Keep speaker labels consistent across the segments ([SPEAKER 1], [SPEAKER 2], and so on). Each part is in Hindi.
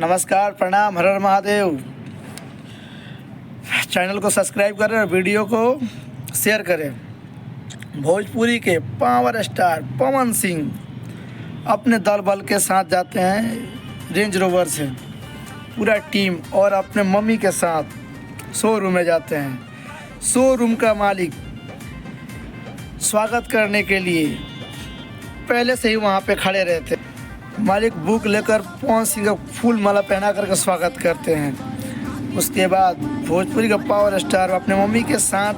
[SPEAKER 1] नमस्कार, प्रणाम, हर हर महादेव। चैनल को सब्सक्राइब करें और वीडियो को शेयर करें। भोजपुरी के पावर स्टार पवन सिंह अपने दल बल के साथ जाते हैं रेंज रोवर से, पूरा टीम, और अपने मम्मी के साथ शोरूम में जाते हैं। शोरूम का मालिक स्वागत करने के लिए पहले से ही वहाँ पे खड़े रहते। मालिक बुक लेकर पवन सिंह का फूल माला पहना करके स्वागत करते हैं। उसके बाद भोजपुरी का पावर स्टार अपने मम्मी के साथ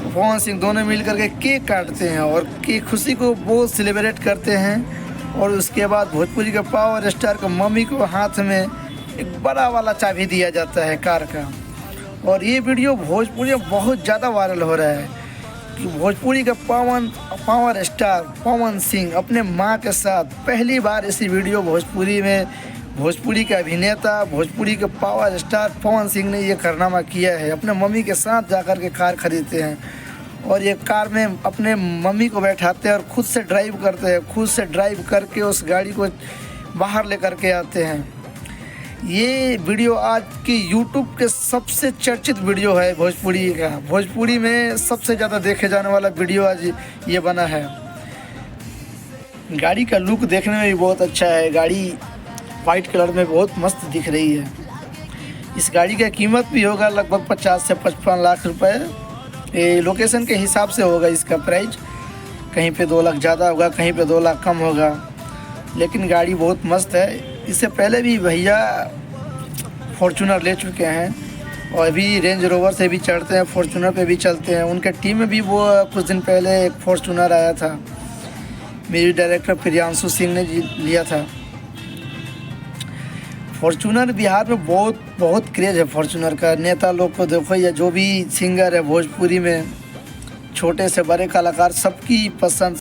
[SPEAKER 1] पवन सिंह दोनों मिल करके केक काटते हैं और की खुशी को बहुत सेलिब्रेट करते हैं। और उसके बाद भोजपुरी का पावर स्टार को मम्मी को हाथ में एक बड़ा वाला चाबी दिया जाता है कार का। और ये वीडियो भोजपुरी में बहुत ज़्यादा वायरल हो रहा है कि भोजपुरी का पावर स्टार पवन सिंह अपने माँ के साथ पहली बार इसी वीडियो भोजपुरी में, भोजपुरी के अभिनेता, भोजपुरी के पावर स्टार पवन सिंह ने ये कारनामा किया है। अपने मम्मी के साथ जाकर के कार खरीदते हैं और ये कार में अपने मम्मी को बैठाते हैं और खुद से ड्राइव करते हैं। खुद से ड्राइव करके उस गाड़ी को बाहर लेकर के आते हैं। ये वीडियो आज की यूट्यूब के सबसे चर्चित वीडियो है भोजपुरी का। भोजपुरी में सबसे ज़्यादा देखे जाने वाला वीडियो आज ये बना है। गाड़ी का लुक देखने में भी बहुत अच्छा है। गाड़ी वाइट कलर में बहुत मस्त दिख रही है। इस गाड़ी का कीमत भी होगा लगभग 50 से 55 लाख रुपए। ये लोकेशन के हिसाब से होगा इसका प्राइस। कहीं पे 2 लाख ज़्यादा होगा, कहीं पे 2 लाख कम होगा, लेकिन गाड़ी बहुत मस्त है। इससे पहले भी भैया फॉर्चूनर ले चुके हैं और अभी रेंज रोवर से भी चढ़ते हैं, फॉर्चूनर पे भी चलते हैं। उनके टीम में भी वो कुछ दिन पहले एक फॉर्चूनर आया था, म्यूजिक डायरेक्टर प्रियांशु सिंह ने लिया था। फॉर्चूनर बिहार में बहुत क्रेज़ है फॉर्चूनर का। नेता लोग को देखो या जो भी सिंगर है भोजपुरी में, छोटे से बड़े कलाकार, सबकी पसंद